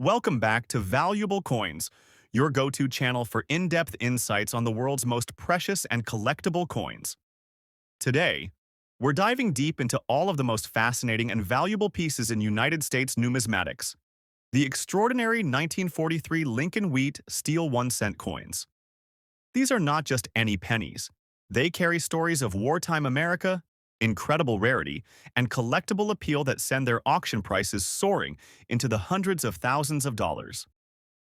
Welcome back to Valuable Coins, your go-to channel for in-depth insights on the world's most precious and collectible coins. Today, we're diving deep into all of the most fascinating and valuable pieces in United States numismatics, the extraordinary 1943 Lincoln Wheat steel 1-cent coins. These are not just any pennies. They carry stories of wartime America, incredible rarity, and collectible appeal that send their auction prices soaring into the hundreds of thousands of dollars.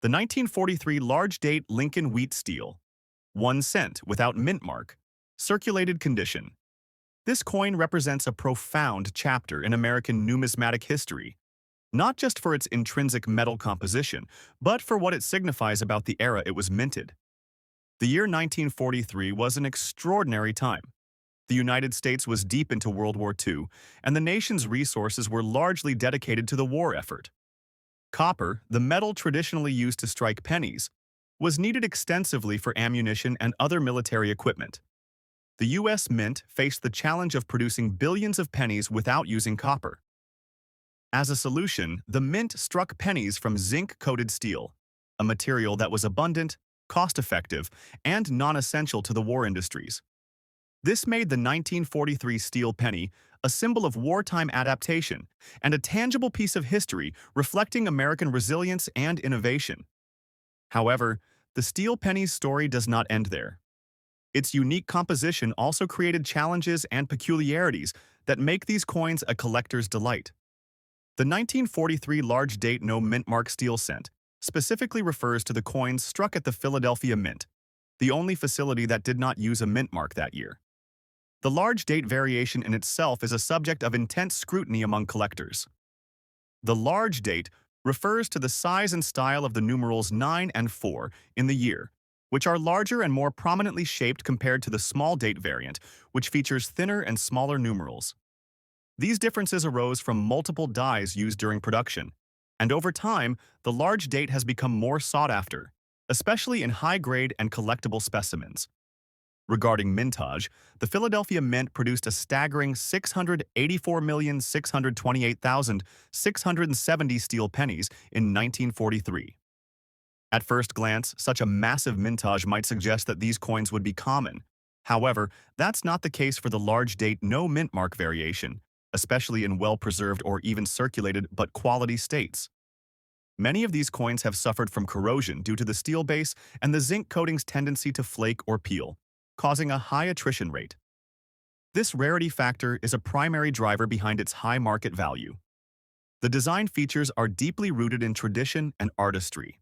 The 1943 large-date Lincoln Wheat steel, 1 cent without mint mark, circulated condition. This coin represents a profound chapter in American numismatic history, not just for its intrinsic metal composition, but for what it signifies about the era it was minted. The year 1943 was an extraordinary time. The United States was deep into World War II, and the nation's resources were largely dedicated to the war effort. Copper, the metal traditionally used to strike pennies, was needed extensively for ammunition and other military equipment. The U.S. Mint faced the challenge of producing billions of pennies without using copper. As a solution, the Mint struck pennies from zinc-coated steel, a material that was abundant, cost-effective, and non-essential to the war industries. This made the 1943 steel penny a symbol of wartime adaptation and a tangible piece of history reflecting American resilience and innovation. However, the steel penny's story does not end there. Its unique composition also created challenges and peculiarities that make these coins a collector's delight. The 1943 large-date no mint mark steel cent specifically refers to the coins struck at the Philadelphia Mint, the only facility that did not use a mint mark that year. The large date variation in itself is a subject of intense scrutiny among collectors. The large date refers to the size and style of the numerals 9 and 4 in the year, which are larger and more prominently shaped compared to the small date variant, which features thinner and smaller numerals. These differences arose from multiple dies used during production, and over time, the large date has become more sought after, especially in high-grade and collectible specimens. Regarding mintage, the Philadelphia Mint produced a staggering 684,628,670 steel pennies in 1943. At first glance, such a massive mintage might suggest that these coins would be common. However, that's not the case for the large-date no mint mark variation, especially in well-preserved or even circulated but quality states. Many of these coins have suffered from corrosion due to the steel base and the zinc coating's tendency to flake or peel, causing a high attrition rate. This rarity factor is a primary driver behind its high market value. The design features are deeply rooted in tradition and artistry.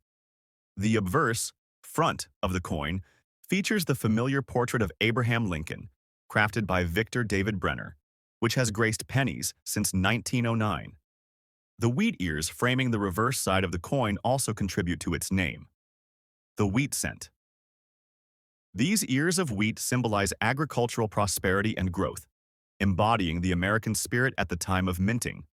The obverse, front, of the coin features the familiar portrait of Abraham Lincoln, crafted by Victor David Brenner, which has graced pennies since 1909. The wheat ears framing the reverse side of the coin also contribute to its name. The wheat cent. These ears of wheat symbolize agricultural prosperity and growth, embodying the American spirit at the time of minting.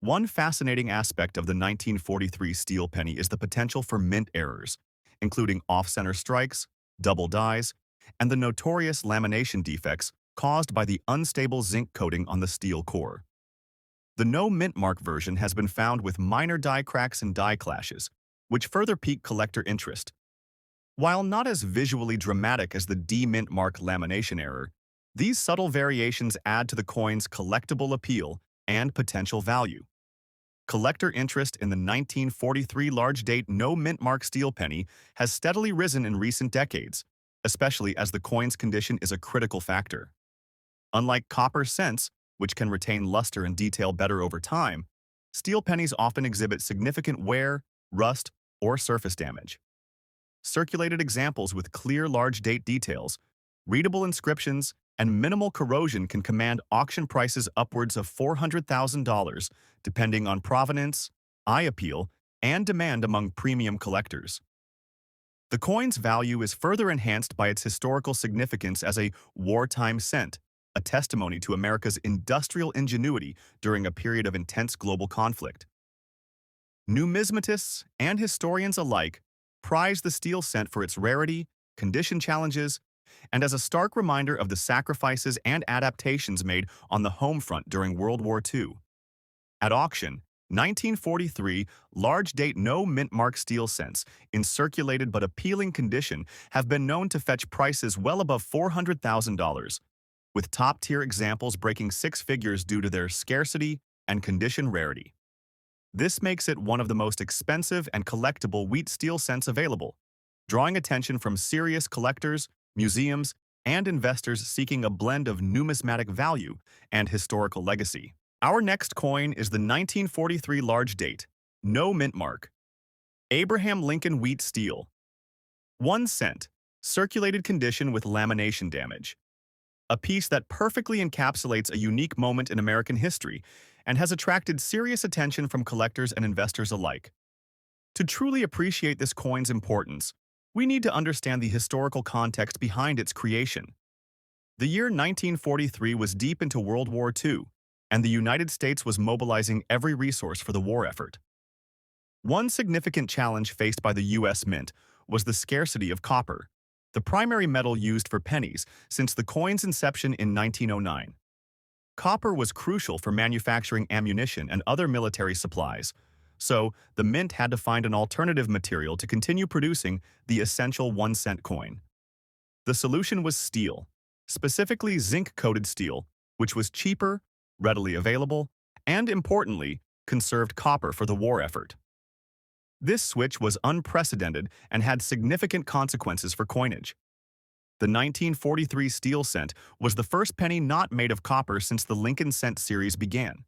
One fascinating aspect of the 1943 steel penny is the potential for mint errors, including off-center strikes, double dies, and the notorious lamination defects caused by the unstable zinc coating on the steel core. The no mint mark version has been found with minor die cracks and die clashes, which further pique collector interest. While not as visually dramatic as the D-mint mark lamination error, these subtle variations add to the coin's collectible appeal and potential value. Collector interest in the 1943 large-date no mint mark steel penny has steadily risen in recent decades, especially as the coin's condition is a critical factor. Unlike copper cents, which can retain luster and detail better over time, steel pennies often exhibit significant wear, rust, or surface damage. Circulated examples with clear large-date details, readable inscriptions, and minimal corrosion can command auction prices upwards of $400,000, depending on provenance, eye appeal, and demand among premium collectors. The coin's value is further enhanced by its historical significance as a wartime cent, a testimony to America's industrial ingenuity during a period of intense global conflict. Numismatists and historians alike prize the steel cent for its rarity, condition challenges, and as a stark reminder of the sacrifices and adaptations made on the home front during World War II. At auction, 1943 large-date no-mint mark steel cents in circulated but appealing condition have been known to fetch prices well above $400,000, with top-tier examples breaking six figures due to their scarcity and condition rarity. This makes it one of the most expensive and collectible wheat steel cents available, drawing attention from serious collectors, museums, and investors seeking a blend of numismatic value and historical legacy. Our next coin is the 1943 large date, no mint mark, Abraham Lincoln wheat steel. 1 cent, circulated condition with lamination damage. A piece that perfectly encapsulates a unique moment in American history and has attracted serious attention from collectors and investors alike. To truly appreciate this coin's importance, we need to understand the historical context behind its creation. The year 1943 was deep into World War II, and the United States was mobilizing every resource for the war effort. One significant challenge faced by the U.S. Mint was the scarcity of copper, the primary metal used for pennies since the coin's inception in 1909. Copper was crucial for manufacturing ammunition and other military supplies, so the mint had to find an alternative material to continue producing the essential 1-cent coin. The solution was steel, specifically zinc-coated steel, which was cheaper, readily available, and importantly, conserved copper for the war effort. This switch was unprecedented and had significant consequences for coinage. The 1943 steel cent was the first penny not made of copper since the Lincoln cent series began.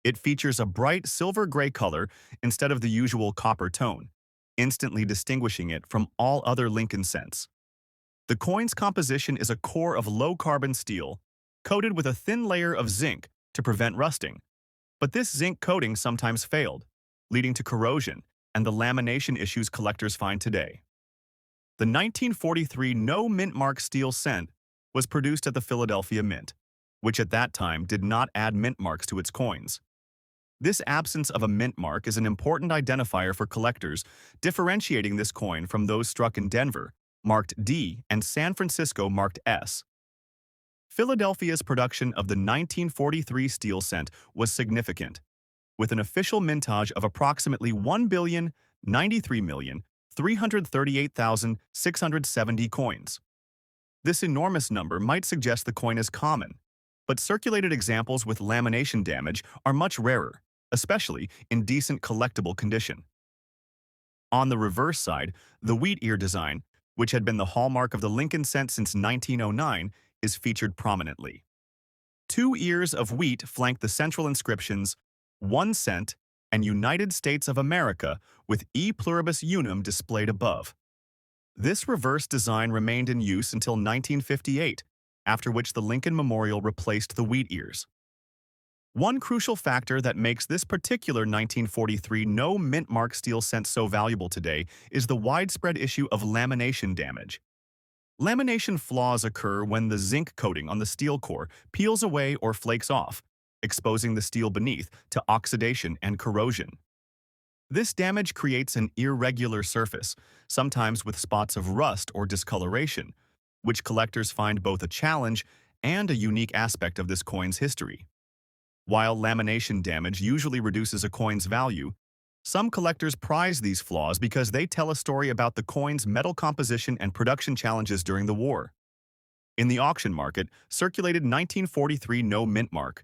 It features a bright silver-gray color instead of the usual copper tone, instantly distinguishing it from all other Lincoln cents. The coin's composition is a core of low-carbon steel, coated with a thin layer of zinc to prevent rusting. But this zinc coating sometimes failed, leading to corrosion and the lamination issues collectors find today. The 1943 no-mint mark steel cent was produced at the Philadelphia Mint, which at that time did not add mint marks to its coins. This absence of a mint mark is an important identifier for collectors, differentiating this coin from those struck in Denver, marked D, and San Francisco, marked S. Philadelphia's production of the 1943 steel cent was significant, with an official mintage of approximately 1,093,338,670 coins. This enormous number might suggest the coin is common, but circulated examples with lamination damage are much rarer, especially in decent collectible condition. On the reverse side, the wheat ear design, which had been the hallmark of the Lincoln cent since 1909, is featured prominently. 2 ears of wheat flank the central inscriptions 1 cent and United States of America with E pluribus unum displayed above. This reverse design remained in use until 1958, after which the Lincoln Memorial replaced the wheat ears. One crucial factor that makes this particular 1943 no-mint mark steel cent so valuable today is the widespread issue of lamination damage. Lamination flaws occur when the zinc coating on the steel core peels away or flakes off, exposing the steel beneath to oxidation and corrosion. This damage creates an irregular surface, sometimes with spots of rust or discoloration, which collectors find both a challenge and a unique aspect of this coin's history. While lamination damage usually reduces a coin's value, some collectors prize these flaws because they tell a story about the coin's metal composition and production challenges during the war. In the auction market, circulated 1943 no-mint mark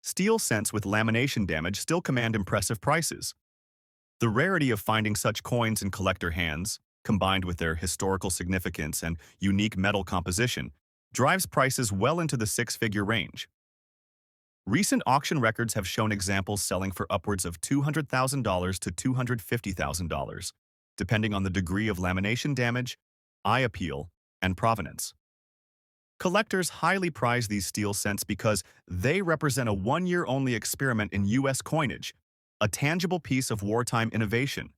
steel cents with lamination damage still command impressive prices. The rarity of finding such coins in collector hands, combined with their historical significance and unique metal composition, drives prices well into the six-figure range. Recent auction records have shown examples selling for upwards of $200,000 to $250,000, depending on the degree of lamination damage, eye appeal, and provenance. Collectors highly prize these steel cents because they represent a one-year-only experiment in U.S. coinage, a tangible piece of wartime innovation.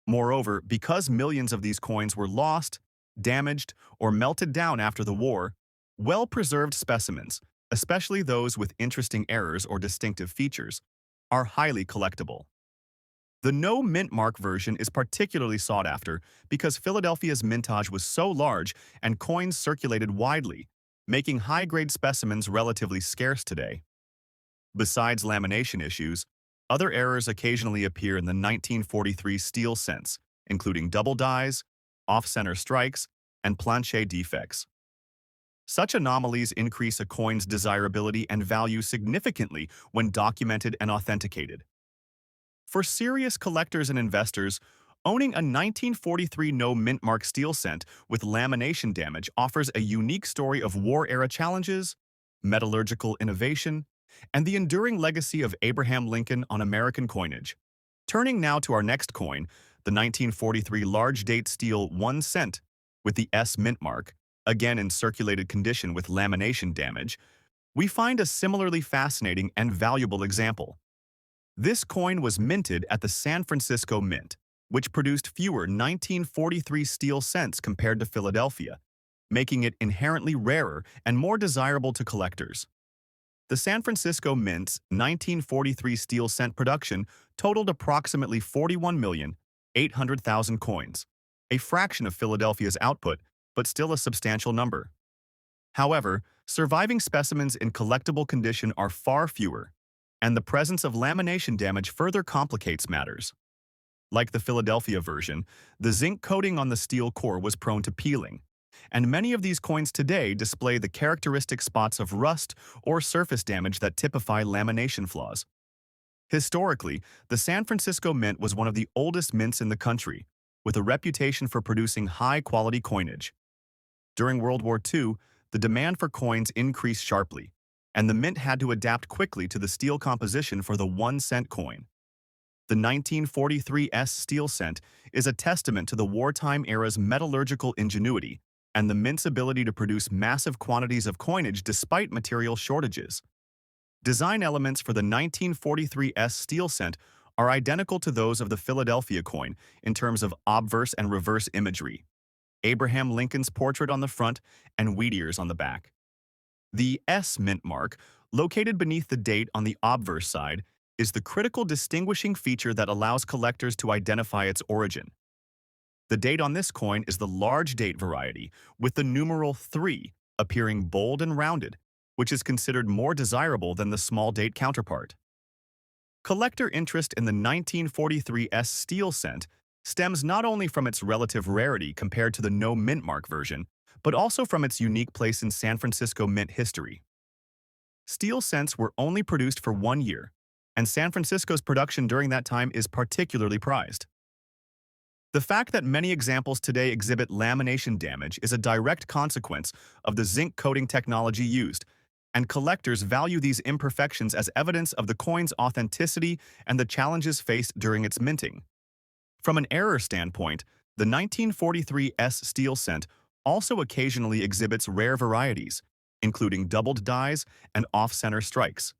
Moreover, because millions of these coins were lost, damaged, or melted down after the war, well-preserved specimens, especially those with interesting errors or distinctive features, are highly collectible. The no-mint mark version is particularly sought after because Philadelphia's mintage was so large and coins circulated widely, making high-grade specimens relatively scarce today. Besides lamination issues, Other errors occasionally appear in the 1943 steel cents, including double dies, off-center strikes, and planche defects. Such anomalies increase a coin's desirability and value significantly when documented and authenticated. For serious collectors and investors, owning a 1943 no mint mark steel cent with lamination damage offers a unique story of war-era challenges, metallurgical innovation, and the enduring legacy of Abraham Lincoln on American coinage. Turning now to our next coin, the 1943 large date steel 1 cent with the S mint mark, again in circulated condition with lamination damage, we find a similarly fascinating and valuable example. This coin was minted at the San Francisco Mint, which produced fewer 1943 steel cents compared to Philadelphia, making it inherently rarer and more desirable to collectors. The San Francisco Mint's 1943 steel cent production totaled approximately 41,800,000 coins, a fraction of Philadelphia's output, but still a substantial number. However, surviving specimens in collectible condition are far fewer, and the presence of lamination damage further complicates matters. Like the Philadelphia version, the zinc coating on the steel core was prone to peeling, and many of these coins today display the characteristic spots of rust or surface damage that typify lamination flaws. Historically, the San Francisco Mint was one of the oldest mints in the country, with a reputation for producing high-quality coinage. During World War II, the demand for coins increased sharply, and the mint had to adapt quickly to the steel composition for the 1 cent coin. The 1943 S steel cent is a testament to the wartime era's metallurgical ingenuity and the mint's ability to produce massive quantities of coinage despite material shortages. Design elements for the 1943 S steel cent are identical to those of the Philadelphia coin in terms of obverse and reverse imagery, Abraham Lincoln's portrait on the front and wheat ears on the back. The S mint mark, located beneath the date on the obverse side, is the critical distinguishing feature that allows collectors to identify its origin. The date on this coin is the large date variety, with the numeral 3 appearing bold and rounded, which is considered more desirable than the small date counterpart. Collector interest in the 1943 S steel cent stems not only from its relative rarity compared to the no mint mark version, but also from its unique place in San Francisco Mint history. Steel cents were only produced for 1 year, and San Francisco's production during that time is particularly prized. The fact that many examples today exhibit lamination damage is a direct consequence of the zinc coating technology used, and collectors value these imperfections as evidence of the coin's authenticity and the challenges faced during its minting. From an error standpoint, the 1943 S steel cent also occasionally exhibits rare varieties, including doubled dies and off-center strikes.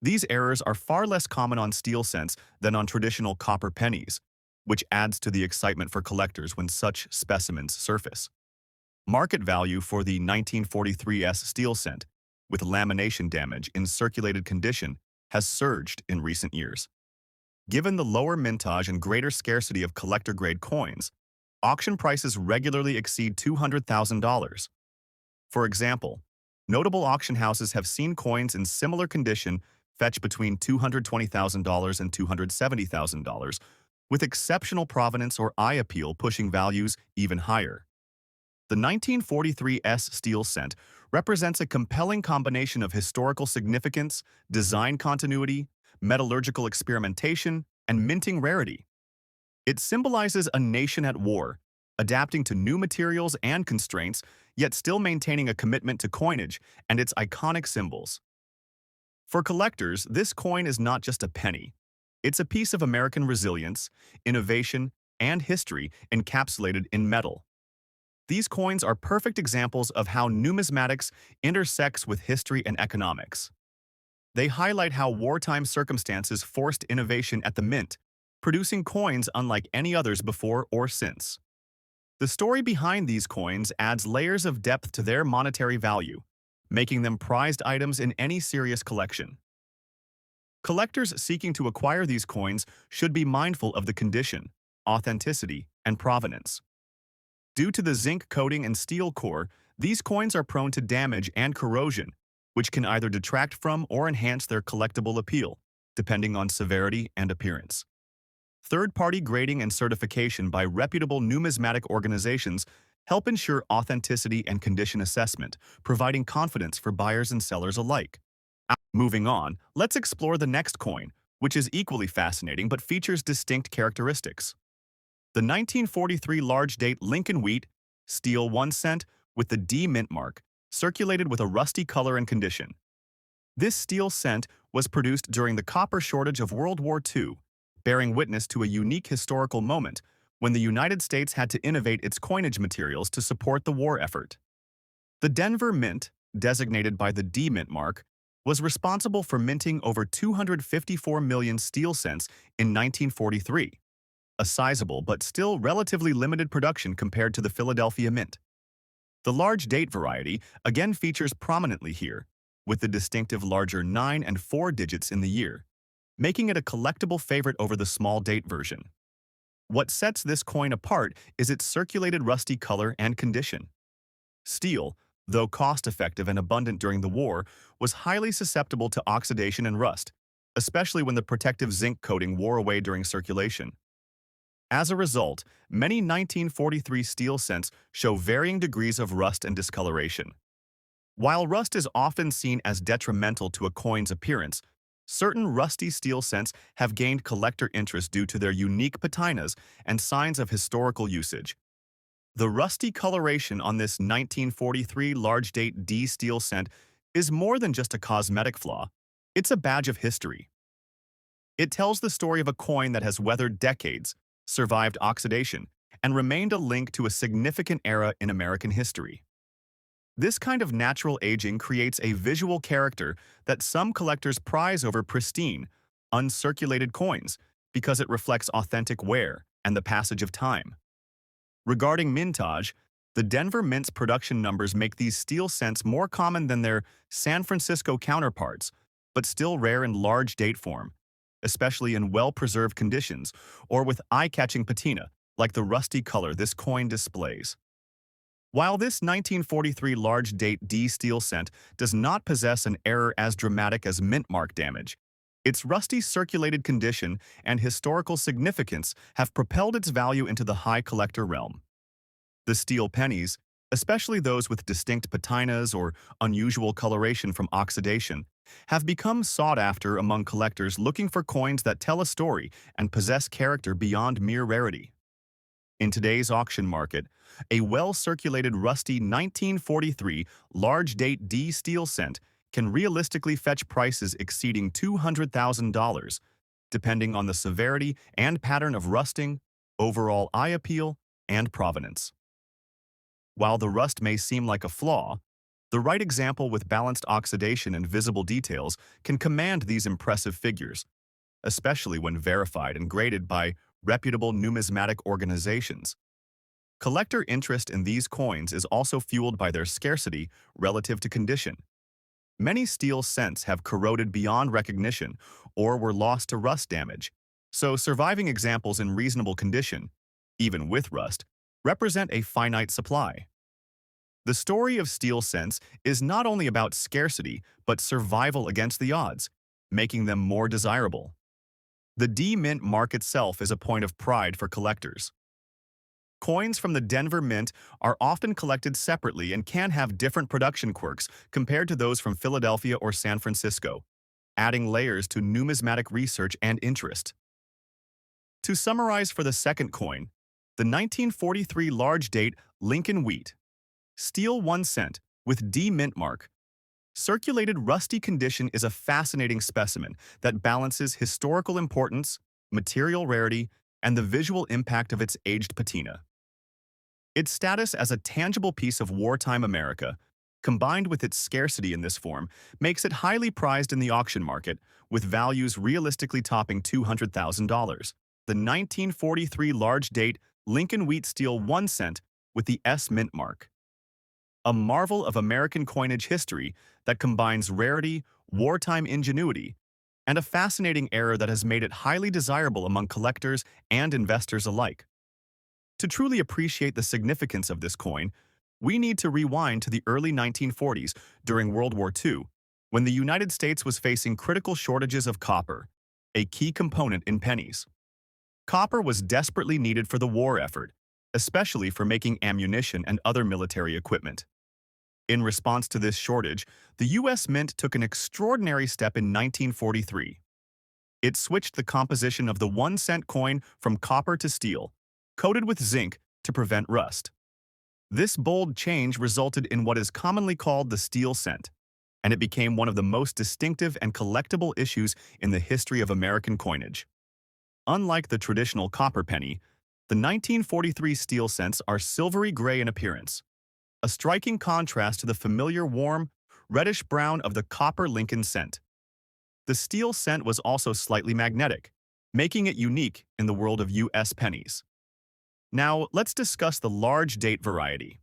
These errors are far less common on steel cents than on traditional copper pennies, which adds to the excitement for collectors when such specimens surface. Market value for the 1943 S steel cent, with lamination damage in circulated condition, has surged in recent years. Given the lower mintage and greater scarcity of collector-grade coins, auction prices regularly exceed $200,000. For example, notable auction houses have seen coins in similar condition fetch between $220,000 and $270,000, with exceptional provenance or eye appeal pushing values even higher. The 1943 S steel cent represents a compelling combination of historical significance, design continuity, metallurgical experimentation, and minting rarity. It symbolizes a nation at war, adapting to new materials and constraints, yet still maintaining a commitment to coinage and its iconic symbols. For collectors, this coin is not just a penny. It's a piece of American resilience, innovation, and history encapsulated in metal. These coins are perfect examples of how numismatics intersects with history and economics. They highlight how wartime circumstances forced innovation at the mint, producing coins unlike any others before or since. The story behind these coins adds layers of depth to their monetary value, making them prized items in any serious collection. Collectors seeking to acquire these coins should be mindful of the condition, authenticity, and provenance. Due to the zinc coating and steel core, these coins are prone to damage and corrosion, which can either detract from or enhance their collectible appeal. depending on severity and appearance. Third-party grading and certification by reputable numismatic organizations help ensure authenticity and condition assessment, providing confidence for buyers and sellers alike. Moving on, let's explore the next coin, which is equally fascinating but features distinct characteristics. The 1943 large-date Lincoln Wheat steel 1 cent with the D mint mark, circulated with a rusty color and condition. This steel cent was produced during the copper shortage of World War II, bearing witness to a unique historical moment when the United States had to innovate its coinage materials to support the war effort. The Denver Mint, designated by the D mint mark, was responsible for minting over 254 million steel cents in 1943, a sizable but still relatively limited production compared to the Philadelphia Mint. The large date variety again features prominently here, with the distinctive larger 9 and 4 digits in the year, making it a collectible favorite over the small date version. What sets this coin apart is its circulated rusty color and condition. Steel, though cost-effective and abundant during the war, was highly susceptible to oxidation and rust, especially when the protective zinc coating wore away during circulation. As a result, many 1943 steel cents show varying degrees of rust and discoloration. While rust is often seen as detrimental to a coin's appearance, certain rusty steel cents have gained collector interest due to their unique patinas and signs of historical usage. The rusty coloration on this 1943 large-date D steel cent is more than just a cosmetic flaw. It's a badge of history. It tells the story of a coin that has weathered decades, survived oxidation, and remained a link to a significant era in American history. This kind of natural aging creates a visual character that some collectors prize over pristine, uncirculated coins because it reflects authentic wear and the passage of time. Regarding mintage, the Denver Mint's production numbers make these steel cents more common than their San Francisco counterparts, but still rare in large date form, especially in well-preserved conditions or with eye-catching patina, like the rusty color this coin displays. While this 1943 large-date D steel cent does not possess an error as dramatic as mint mark damage, its rusty circulated condition and historical significance have propelled its value into the high collector realm. The steel pennies, especially those with distinct patinas or unusual coloration from oxidation, have become sought after among collectors looking for coins that tell a story and possess character beyond mere rarity. In today's auction market, a well-circulated rusty 1943 large-date D steel cent can realistically fetch prices exceeding $200,000, depending on the severity and pattern of rusting, overall eye appeal, and provenance. While the rust may seem like a flaw, the right example with balanced oxidation and visible details can command these impressive figures, especially when verified and graded by reputable numismatic organizations. Collector interest in these coins is also fueled by their scarcity relative to condition. Many steel cents have corroded beyond recognition or were lost to rust damage, so surviving examples in reasonable condition, even with rust, represent a finite supply. The story of steel cents is not only about scarcity but survival against the odds, making them more desirable. The D Mint mark itself is a point of pride for collectors. Coins from the Denver Mint are often collected separately and can have different production quirks compared to those from Philadelphia or San Francisco, adding layers to numismatic research and interest. To summarize for the second coin, the 1943 large-date Lincoln Wheat, steel 1 cent with D Mint mark, circulated rusty condition is a fascinating specimen that balances historical importance, material rarity, and the visual impact of its aged patina. Its status as a tangible piece of wartime America, combined with its scarcity in this form, makes it highly prized in the auction market, with values realistically topping $200,000. The 1943 large-date Lincoln Wheat steel 1 cent with the S Mint mark. A marvel of American coinage history that combines rarity, wartime ingenuity, and a fascinating era that has made it highly desirable among collectors and investors alike. To truly appreciate the significance of this coin, we need to rewind to the early 1940s during World War II, when the United States was facing critical shortages of copper, a key component in pennies. Copper was desperately needed for the war effort, especially for making ammunition and other military equipment. In response to this shortage, the U.S. Mint took an extraordinary step in 1943. It switched the composition of the 1-cent coin from copper to steel, coated with zinc to prevent rust. This bold change resulted in what is commonly called the steel cent, and it became one of the most distinctive and collectible issues in the history of American coinage. Unlike the traditional copper penny, the 1943 steel cents are silvery gray in appearance, a striking contrast to the familiar warm, reddish-brown of the copper Lincoln cent. The steel cent was also slightly magnetic, making it unique in the world of U.S. pennies. Now, let's discuss the large date variety.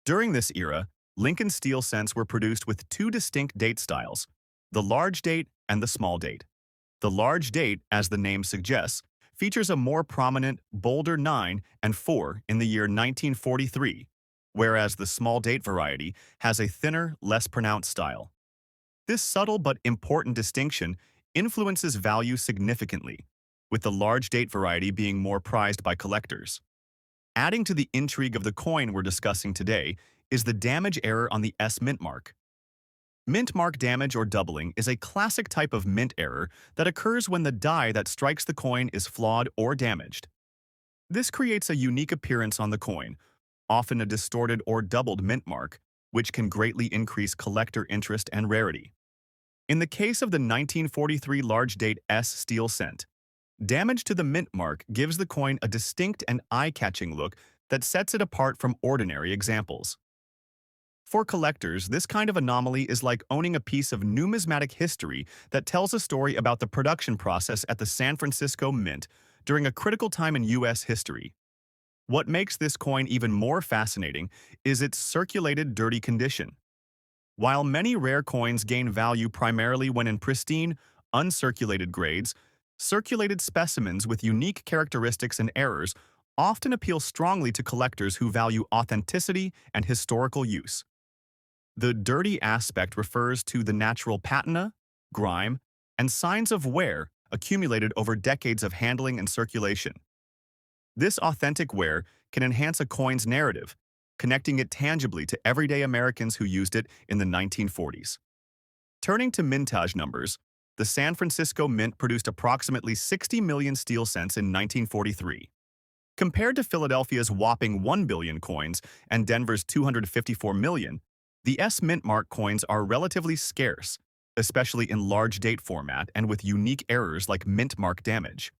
During this era, Lincoln steel cents were produced with two distinct date styles, the large date and the small date. The large date, as the name suggests, features a more prominent, bolder 9 and 4 in the year 1943, whereas the small date variety has a thinner, less pronounced style. This subtle but important distinction influences value significantly, with the large date variety being more prized by collectors. Adding to the intrigue of the coin we're discussing today is the damage error on the S mint mark. Mint mark damage or doubling is a classic type of mint error that occurs when the die that strikes the coin is flawed or damaged. This creates a unique appearance on the coin, often a distorted or doubled mint mark, which can greatly increase collector interest and rarity. In the case of the 1943 large date S steel cent, damage to the mint mark gives the coin a distinct and eye-catching look that sets it apart from ordinary examples. For collectors, this kind of anomaly is like owning a piece of numismatic history that tells a story about the production process at the San Francisco Mint during a critical time in U.S. history. What makes this coin even more fascinating is its circulated dirty condition. While many rare coins gain value primarily when in pristine, uncirculated grades, circulated specimens with unique characteristics and errors often appeal strongly to collectors who value authenticity and historical use. The dirty aspect refers to the natural patina, grime, and signs of wear accumulated over decades of handling and circulation. This authentic wear can enhance a coin's narrative, connecting it tangibly to everyday Americans who used it in the 1940s. Turning to mintage numbers, the San Francisco Mint produced approximately 60 million steel cents in 1943. Compared to Philadelphia's whopping 1 billion coins and Denver's 254 million, the S mint mark coins are relatively scarce, especially in large date format and with unique errors like mint mark damage.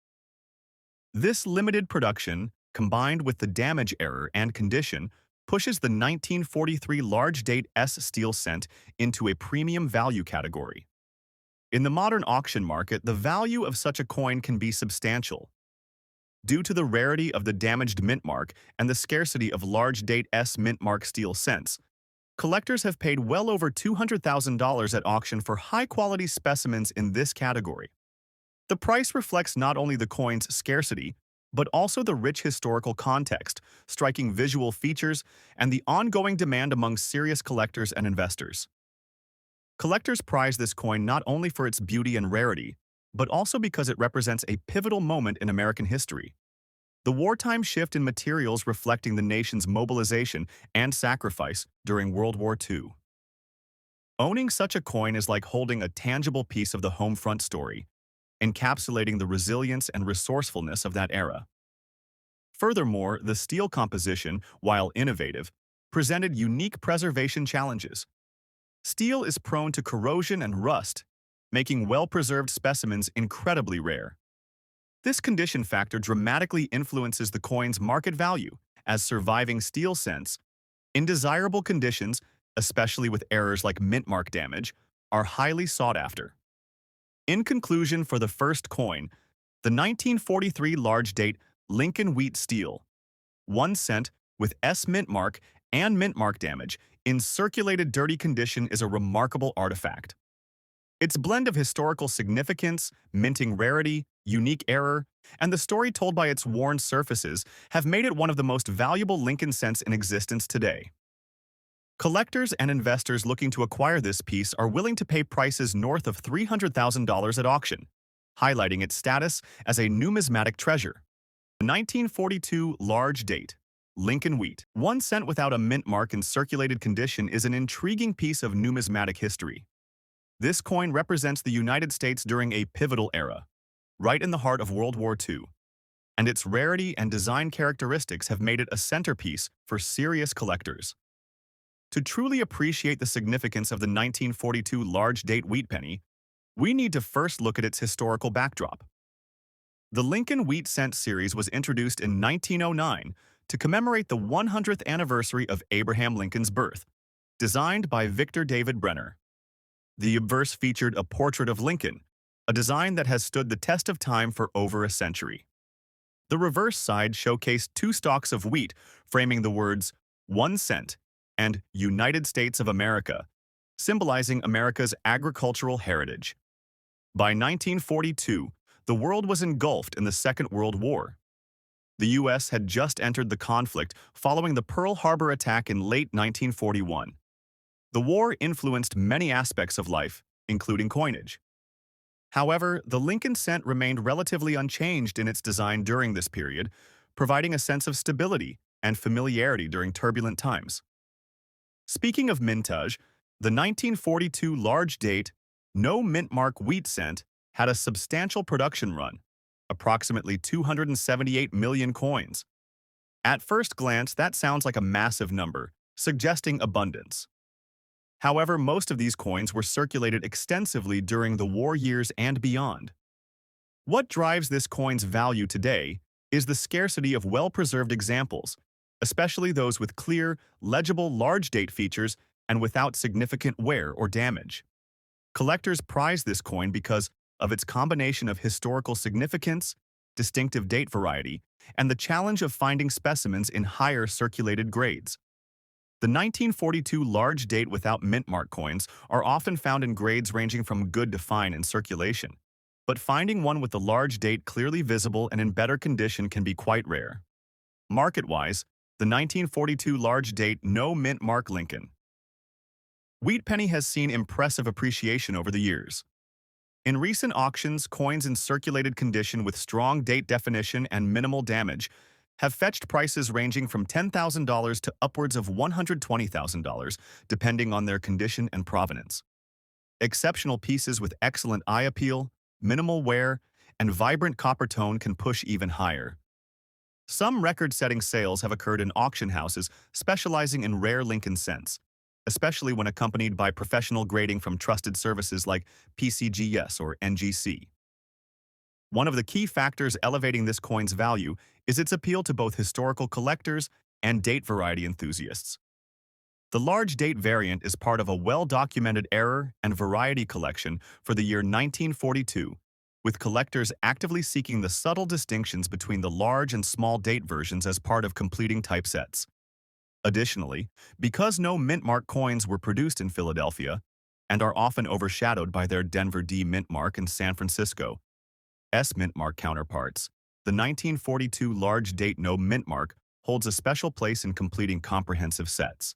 This limited production, combined with the damage error and condition, pushes the 1943 large date S steel cent into a premium value category. In the modern auction market, the value of such a coin can be substantial. Due to the rarity of the damaged mint mark and the scarcity of large date S mint mark steel cents, collectors have paid well over $200,000 at auction for high-quality specimens in this category. The price reflects not only the coin's scarcity, but also the rich historical context, striking visual features, and the ongoing demand among serious collectors and investors. Collectors prize this coin not only for its beauty and rarity, but also because it represents a pivotal moment in American history. The wartime shift in materials reflecting the nation's mobilization and sacrifice during World War II. Owning such a coin is like holding a tangible piece of the home front story, encapsulating the resilience and resourcefulness of that era. Furthermore, the steel composition, while innovative, presented unique preservation challenges. Steel is prone to corrosion and rust, making well-preserved specimens incredibly rare. This condition factor dramatically influences the coin's market value, as surviving steel cents, in desirable conditions, especially with errors like mint mark damage, are highly sought after. In conclusion, for the first coin, the 1943 large date Lincoln Wheat Steel, 1 cent with S mint mark and mint mark damage in circulated dirty condition is a remarkable artifact. Its blend of historical significance, minting rarity, unique error, and the story told by its worn surfaces have made it one of the most valuable Lincoln cents in existence today. Collectors and investors looking to acquire this piece are willing to pay prices north of $300,000 at auction, highlighting its status as a numismatic treasure. The 1942 large date, Lincoln wheat, 1 cent without a mint mark in circulated condition, is an intriguing piece of numismatic history. This coin represents the United States during a pivotal era, right in the heart of World War II, and its rarity and design characteristics have made it a centerpiece for serious collectors. To truly appreciate the significance of the 1942 large date wheat penny, we need to first look at its historical backdrop. The Lincoln Wheat Cent series was introduced in 1909 to commemorate the 100th anniversary of Abraham Lincoln's birth, designed by Victor David Brenner. The obverse featured a portrait of Lincoln, a design that has stood the test of time for over a century. The reverse side showcased two stalks of wheat framing the words 1 cent and United States of America, symbolizing America's agricultural heritage. By 1942, the world was engulfed in the Second World War. The U.S. had just entered the conflict following the Pearl Harbor attack in late 1941. The war influenced many aspects of life, including coinage. However, the Lincoln cent remained relatively unchanged in its design during this period, providing a sense of stability and familiarity during turbulent times. Speaking of mintage, the 1942 large date, no mint mark wheat cent had a substantial production run, approximately 278 million coins. At first glance, that sounds like a massive number, suggesting abundance. However, most of these coins were circulated extensively during the war years and beyond. What drives this coin's value today is the scarcity of well-preserved examples, especially those with clear, legible large date features and without significant wear or damage. Collectors prize this coin because of its combination of historical significance, distinctive date variety, and the challenge of finding specimens in higher circulated grades. The 1942 large date without mint mark coins are often found in grades ranging from good to fine in circulation, but finding one with the large date clearly visible and in better condition can be quite rare. Market-wise, the 1942 large date no mint mark Lincoln wheat penny has seen impressive appreciation over the years. In recent auctions, coins in circulated condition with strong date definition and minimal damage have fetched prices ranging from $10,000 to upwards of $120,000, depending on their condition and provenance. Exceptional pieces with excellent eye appeal, minimal wear, and vibrant copper tone can push even higher. Some record-setting sales have occurred in auction houses specializing in rare Lincoln cents, especially when accompanied by professional grading from trusted services like PCGS or NGC. One of the key factors elevating this coin's value is its appeal to both historical collectors and date variety enthusiasts. The large date variant is part of a well-documented error and variety collection for the year 1942, with collectors actively seeking the subtle distinctions between the large and small date versions as part of completing typesets. Additionally, because no mint mark coins were produced in Philadelphia and are often overshadowed by their Denver D mint mark and San Francisco S mint mark counterparts, the 1942 large date no mint mark holds a special place in completing comprehensive sets.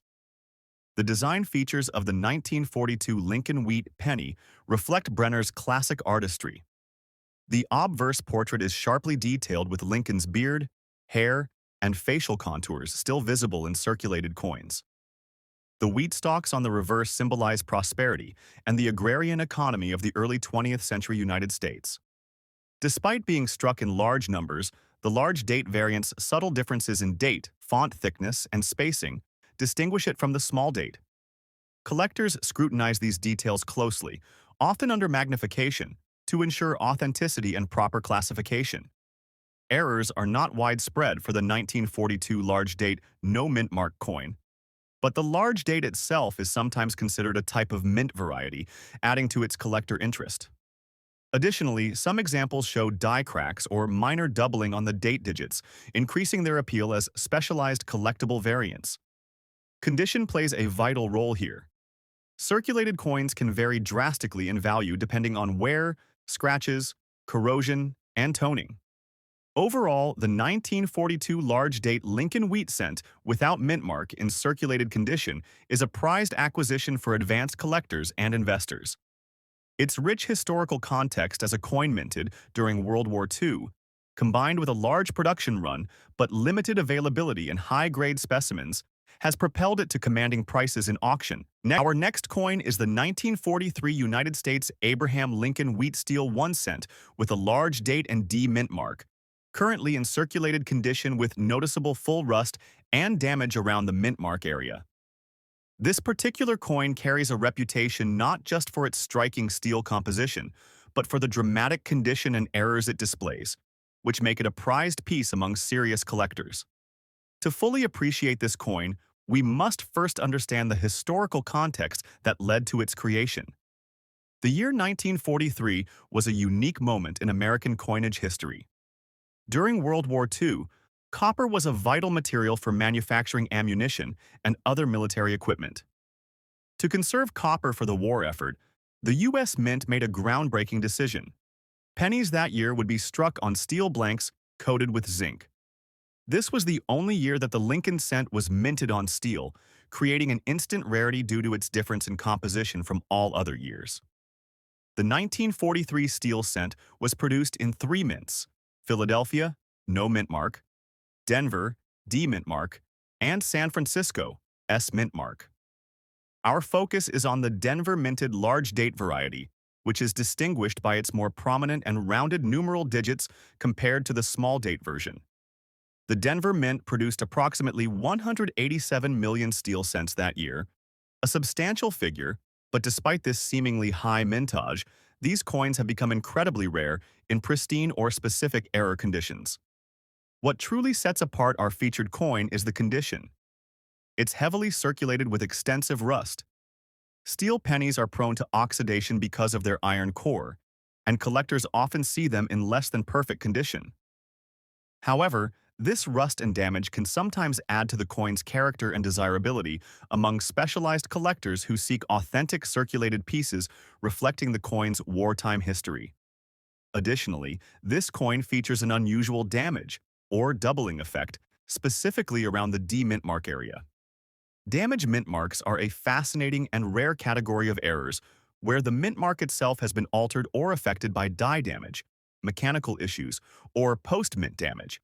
The design features of the 1942 Lincoln wheat penny reflect Brenner's classic artistry. The obverse portrait is sharply detailed with Lincoln's beard, hair, and facial contours still visible in circulated coins. The wheat stalks on the reverse symbolize prosperity and the agrarian economy of the early 20th century United States. Despite being struck in large numbers, the large date variant's subtle differences in date, font thickness, and spacing distinguish it from the small date. Collectors scrutinize these details closely, often under magnification, to ensure authenticity and proper classification. Errors are not widespread for the 1942 large date no mint mark coin, but the large date itself is sometimes considered a type of mint variety, adding to its collector interest. Additionally, some examples show die cracks or minor doubling on the date digits, increasing their appeal as specialized collectible variants. Condition plays a vital role here. Circulated coins can vary drastically in value depending on wear, scratches, corrosion, and toning. Overall, the 1942 large date Lincoln wheat cent without mint mark in circulated condition is a prized acquisition for advanced collectors and investors. Its rich historical context as a coin minted during World War II, combined with a large production run but limited availability and high-grade specimens, has propelled it to commanding prices in auction. Now, our next coin is the 1943 United States Abraham Lincoln Wheat Steel 1 cent with a large date and D mint mark, currently in circulated condition with noticeable full rust and damage around the mint mark area. This particular coin carries a reputation not just for its striking steel composition, but for the dramatic condition and errors it displays, which make it a prized piece among serious collectors. To fully appreciate this coin, we must first understand the historical context that led to its creation. The year 1943 was a unique moment in American coinage history. During World War II, copper was a vital material for manufacturing ammunition and other military equipment. To conserve copper for the war effort, the U.S. Mint made a groundbreaking decision. Pennies that year would be struck on steel blanks coated with zinc. This was the only year that the Lincoln cent was minted on steel, creating an instant rarity due to its difference in composition from all other years. The 1943 steel cent was produced in three mints: Philadelphia, no mint mark; Denver, D mint mark; and San Francisco, S mint mark. Our focus is on the Denver minted large date variety, which is distinguished by its more prominent and rounded numeral digits compared to the small date version. The Denver Mint produced approximately 187 million steel cents that year, a substantial figure, but despite this seemingly high mintage, these coins have become incredibly rare in pristine or specific error conditions. What truly sets apart our featured coin is the condition. It's heavily circulated with extensive rust. Steel pennies are prone to oxidation because of their iron core, and collectors often see them in less than perfect condition. However, this rust and damage can sometimes add to the coin's character and desirability among specialized collectors who seek authentic circulated pieces reflecting the coin's wartime history. Additionally, this coin features an unusual damage, or doubling effect, specifically around the D mint mark area. Damaged mint marks are a fascinating and rare category of errors where the mint mark itself has been altered or affected by die damage, mechanical issues, or post-mint damage.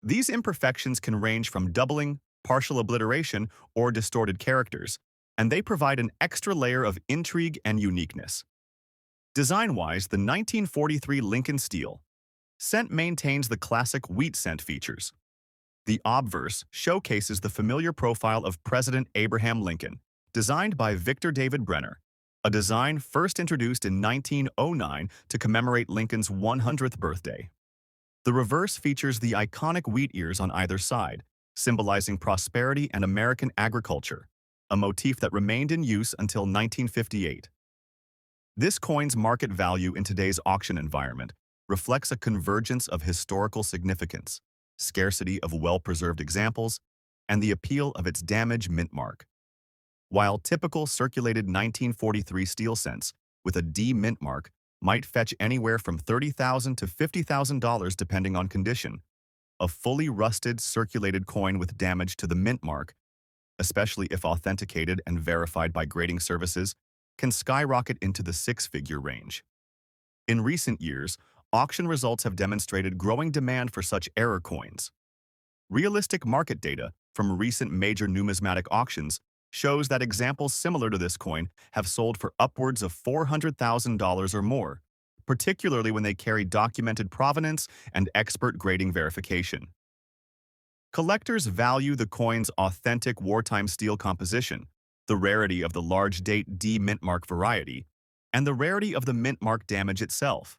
These imperfections can range from doubling, partial obliteration, or distorted characters, and they provide an extra layer of intrigue and uniqueness. Design-wise, the 1943 Lincoln Steel cent maintains the classic wheat cent features. The obverse showcases the familiar profile of President Abraham Lincoln, designed by Victor David Brenner, a design first introduced in 1909 to commemorate Lincoln's 100th birthday. The reverse features the iconic wheat ears on either side, symbolizing prosperity and American agriculture, a motif that remained in use until 1958. This coin's market value in today's auction environment reflects a convergence of historical significance, scarcity of well-preserved examples, and the appeal of its damaged mint mark. While typical circulated 1943 steel cents with a D mint mark might fetch anywhere from $30,000 to $50,000 depending on condition, a fully rusted circulated coin with damage to the mint mark, especially if authenticated and verified by grading services, can skyrocket into the six-figure range. In recent years, auction results have demonstrated growing demand for such error coins. Realistic market data from recent major numismatic auctions shows that examples similar to this coin have sold for upwards of $400,000 or more, particularly when they carry documented provenance and expert grading verification. Collectors value the coin's authentic wartime steel composition, the rarity of the large date D mint mark variety, and the rarity of the mint mark damage itself.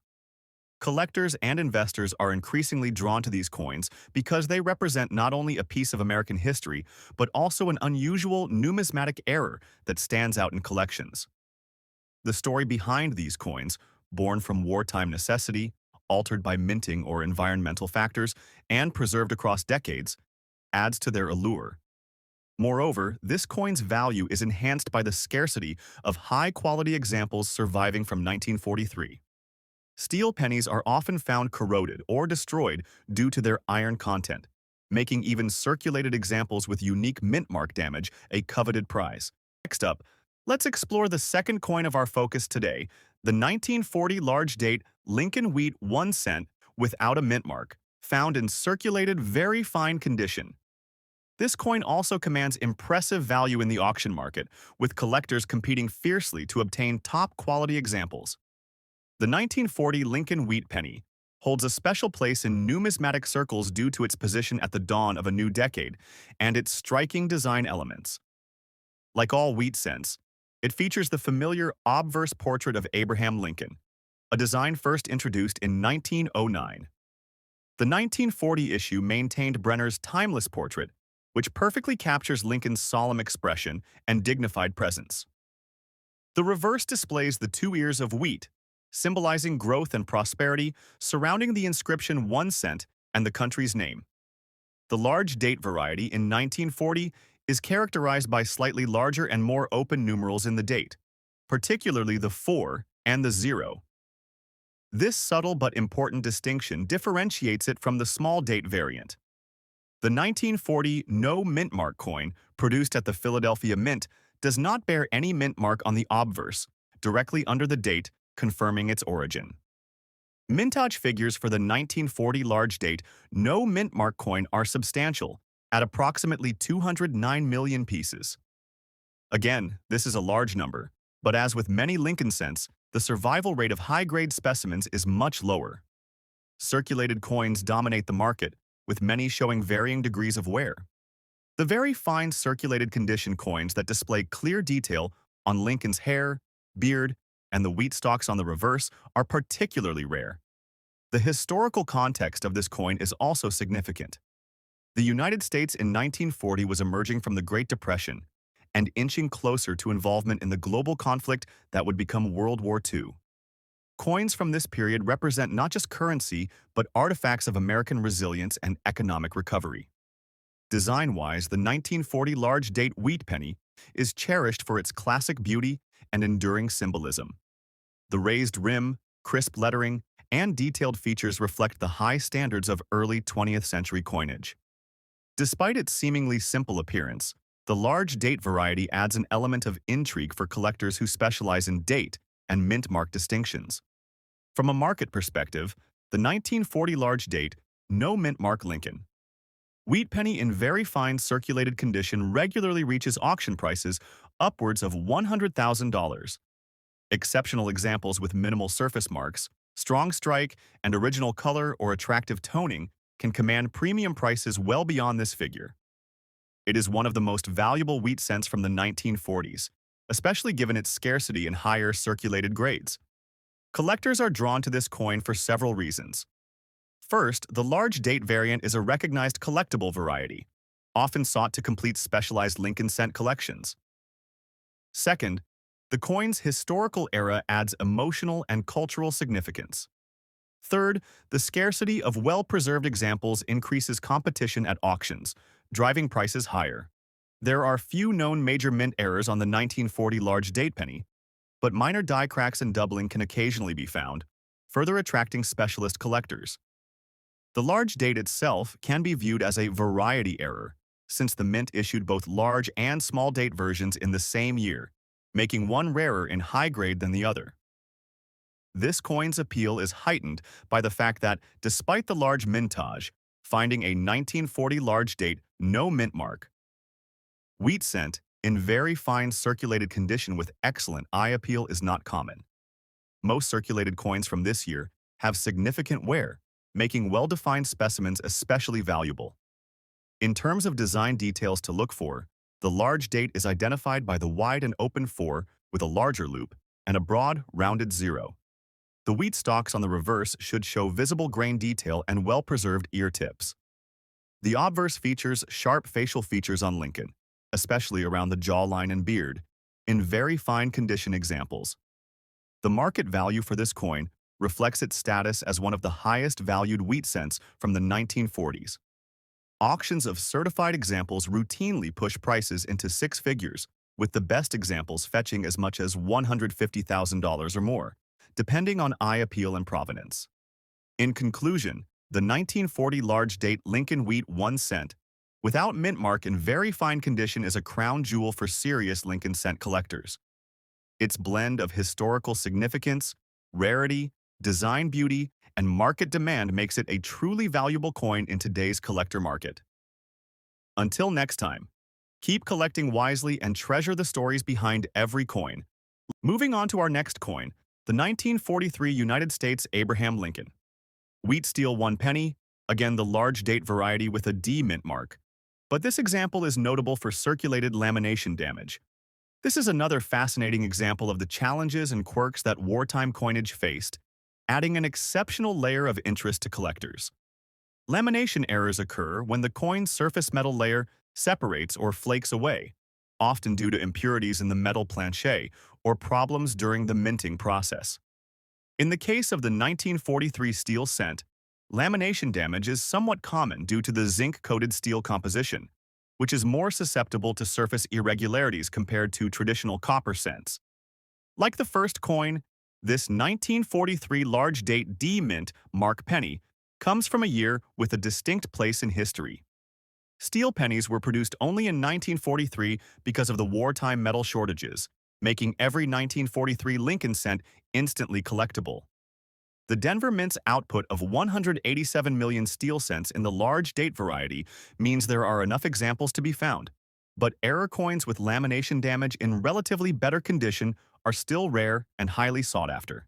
Collectors and investors are increasingly drawn to these coins because they represent not only a piece of American history, but also an unusual numismatic error that stands out in collections. The story behind these coins, born from wartime necessity, altered by minting or environmental factors, and preserved across decades, adds to their allure. Moreover, this coin's value is enhanced by the scarcity of high-quality examples surviving from 1943. Steel pennies are often found corroded or destroyed due to their iron content, making even circulated examples with unique mint mark damage a coveted prize. Next up, let's explore the second coin of our focus today, The 1940 large date Lincoln Wheat 1 cent without a mint mark, found in circulated very fine condition. This coin also commands impressive value in the auction market, with collectors competing fiercely to obtain top-quality examples. The 1940 Lincoln Wheat penny holds a special place in numismatic circles due to its position at the dawn of a new decade and its striking design elements. Like all wheat cents, it features the familiar obverse portrait of Abraham Lincoln, a design first introduced in 1909. The 1940 issue maintained Brenner's timeless portrait, which perfectly captures Lincoln's solemn expression and dignified presence. The reverse displays the two ears of wheat, symbolizing growth and prosperity, surrounding the inscription 1 cent and the country's name. The large date variety in 1940 is characterized by slightly larger and more open numerals in the date, particularly the 4 and the 0. This subtle but important distinction differentiates it from the small date variant. The 1940 no mint mark coin, produced at the Philadelphia Mint, does not bear any mint mark on the obverse, directly under the date, confirming its origin. Mintage figures for the 1940 large date no mint mark coin are substantial, at approximately 209 million pieces. Again, this is a large number, but as with many Lincoln cents, the survival rate of high-grade specimens is much lower. Circulated coins dominate the market, with many showing varying degrees of wear. The very fine circulated condition coins that display clear detail on Lincoln's hair, beard, and the wheat stalks on the reverse are particularly rare. The historical context of this coin is also significant. The United States in 1940 was emerging from the Great Depression and inching closer to involvement in the global conflict that would become World War II. Coins from this period represent not just currency, but artifacts of American resilience and economic recovery. Design-wise, the 1940 large date wheat penny is cherished for its classic beauty and enduring symbolism. The raised rim, crisp lettering, and detailed features reflect the high standards of early 20th century coinage. Despite its seemingly simple appearance, the large date variety adds an element of intrigue for collectors who specialize in date and mint mark distinctions. From a market perspective, the 1940 large date no mint mark Lincoln wheat penny in very fine circulated condition regularly reaches auction prices upwards of $100,000. Exceptional examples with minimal surface marks, strong strike, and original color or attractive toning can command premium prices well beyond this figure. It is one of the most valuable wheat cents from the 1940s, especially given its scarcity in higher circulated grades. Collectors are drawn to this coin for several reasons. First, the large date variant is a recognized collectible variety, often sought to complete specialized Lincoln cent collections. Second, the coin's historical era adds emotional and cultural significance. Third, the scarcity of well-preserved examples increases competition at auctions, driving prices higher. There are few known major mint errors on the 1940 large date penny, but minor die cracks and doubling can occasionally be found, further attracting specialist collectors. The large date itself can be viewed as a variety error, since the mint issued both large and small date versions in the same year, making one rarer in high grade than the other. This coin's appeal is heightened by the fact that, despite the large mintage, finding a 1940 large date no mint mark wheat cent in very fine circulated condition with excellent eye appeal is not common. Most circulated coins from this year have significant wear, making well-defined specimens especially valuable. In terms of design details to look for, the large date is identified by the wide and open 4 with a larger loop and a broad, rounded 0. The wheat stalks on the reverse should show visible grain detail and well-preserved ear tips. The obverse features sharp facial features on Lincoln, especially around the jawline and beard, in very fine condition examples. The market value for this coin reflects its status as one of the highest valued wheat cents from the 1940s. Auctions of certified examples routinely push prices into six figures, with the best examples fetching as much as $150,000 or more, depending on eye appeal and provenance. In conclusion, the 1940 large date Lincoln Wheat 1 cent, without mint mark in very fine condition, is a crown jewel for serious Lincoln cent collectors. Its blend of historical significance, rarity, design beauty, and market demand makes it a truly valuable coin in today's collector market. Until next time, keep collecting wisely and treasure the stories behind every coin. Moving on to our next coin, the 1943 United States Abraham Lincoln. Wheat steel 1 penny, again the large date variety with a D mint mark. But this example is notable for circulated lamination damage. This is another fascinating example of the challenges and quirks that wartime coinage faced, adding an exceptional layer of interest to collectors. Lamination errors occur when the coin's surface metal layer separates or flakes away, often due to impurities in the metal plancher or problems during the minting process. In the case of the 1943 steel cent, lamination damage is somewhat common due to the zinc-coated steel composition, which is more susceptible to surface irregularities compared to traditional copper cents. Like the first coin, this 1943 large date D mint mark penny comes from a year with a distinct place in history. Steel pennies were produced only in 1943 because of the wartime metal shortages, making every 1943 Lincoln cent instantly collectible. The Denver Mint's output of 187 million steel cents in the large date variety means there are enough examples to be found, but error coins with lamination damage in relatively better condition are still rare and highly sought after.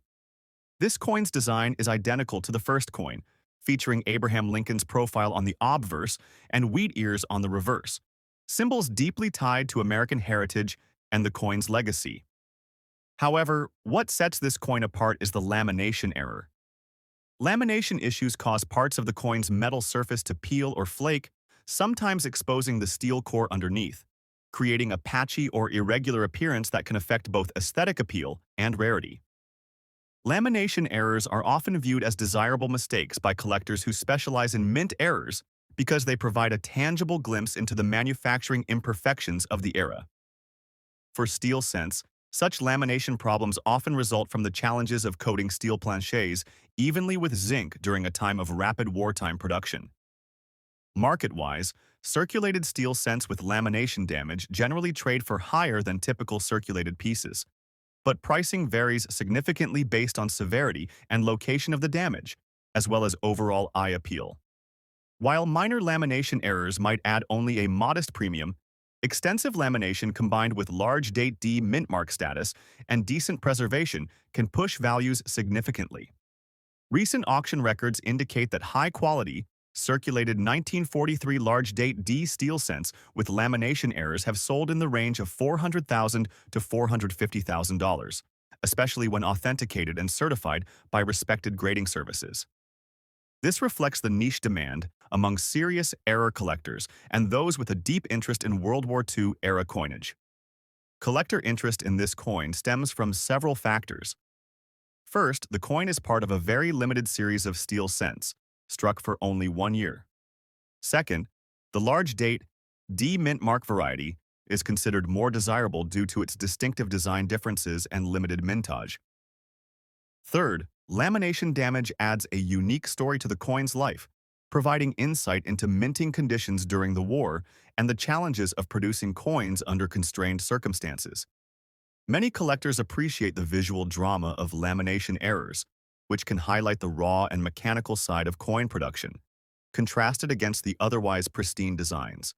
This coin's design is identical to the first coin, featuring Abraham Lincoln's profile on the obverse and wheat ears on the reverse, symbols deeply tied to American heritage and the coin's legacy. However, what sets this coin apart is the lamination error. Lamination issues cause parts of the coin's metal surface to peel or flake, sometimes exposing the steel core underneath, creating a patchy or irregular appearance that can affect both aesthetic appeal and rarity. Lamination errors are often viewed as desirable mistakes by collectors who specialize in mint errors because they provide a tangible glimpse into the manufacturing imperfections of the era. For steel cents, such lamination problems often result from the challenges of coating steel planchers evenly with zinc during a time of rapid wartime production. Market-wise, circulated steel cents with lamination damage generally trade for higher than typical circulated pieces, but pricing varies significantly based on severity and location of the damage, as well as overall eye appeal. While minor lamination errors might add only a modest premium, extensive lamination combined with large date D mint mark status and decent preservation can push values significantly. Recent auction records indicate that high-quality, circulated 1943 large date D steel cents with lamination errors have sold in the range of $400,000 to $450,000, especially when authenticated and certified by respected grading services. This reflects the niche demand among serious error collectors and those with a deep interest in World War II-era coinage. Collector interest in this coin stems from several factors. First, the coin is part of a very limited series of steel cents, struck for only 1 year. Second, the large date D mint mark variety is considered more desirable due to its distinctive design differences and limited mintage. Third, lamination damage adds a unique story to the coin's life, providing insight into minting conditions during the war and the challenges of producing coins under constrained circumstances. Many collectors appreciate the visual drama of lamination errors, which can highlight the raw and mechanical side of coin production, contrasted against the otherwise pristine designs.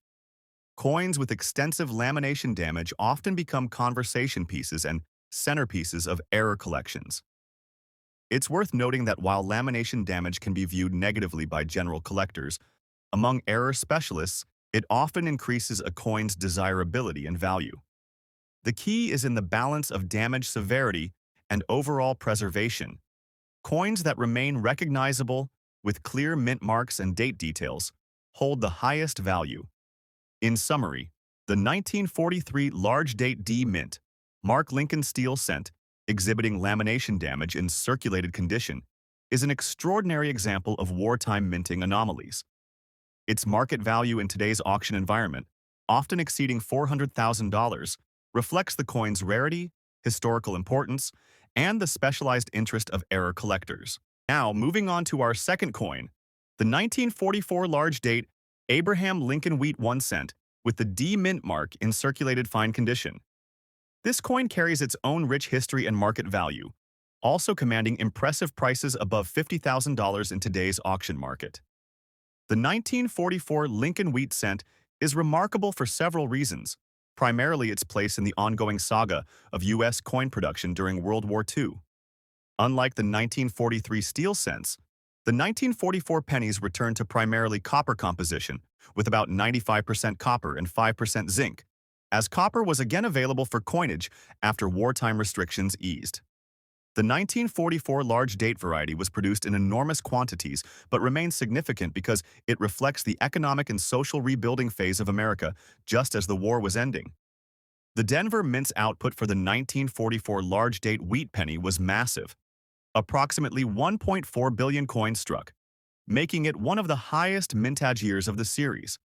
Coins with extensive lamination damage often become conversation pieces and centerpieces of error collections. It's worth noting that while lamination damage can be viewed negatively by general collectors, among error specialists, it often increases a coin's desirability and value. The key is in the balance of damage severity and overall preservation. Coins that remain recognizable, with clear mint marks and date details, hold the highest value. In summary, the 1943 large date D mint, Mark Lincoln steel cent, exhibiting lamination damage in circulated condition, is an extraordinary example of wartime minting anomalies. Its market value in today's auction environment, often exceeding $400,000, reflects the coin's rarity, historical importance, and the specialized interest of error collectors. Now, moving on to our second coin, the 1944 large date Abraham Lincoln Wheat 1 cent with the D mint mark in circulated fine condition. This coin carries its own rich history and market value, also commanding impressive prices above $50,000 in today's auction market. The 1944 Lincoln Wheat Cent is remarkable for several reasons, primarily its place in the ongoing saga of U.S. coin production during World War II. Unlike the 1943 steel cents, the 1944 pennies returned to primarily copper composition, with about 95% copper and 5% zinc, as copper was again available for coinage after wartime restrictions eased. The 1944 large date variety was produced in enormous quantities but remains significant because it reflects the economic and social rebuilding phase of America just as the war was ending. The Denver Mint's output for the 1944 large date wheat penny was massive. Approximately 1.4 billion coins struck, making it one of the highest mintage years of the series.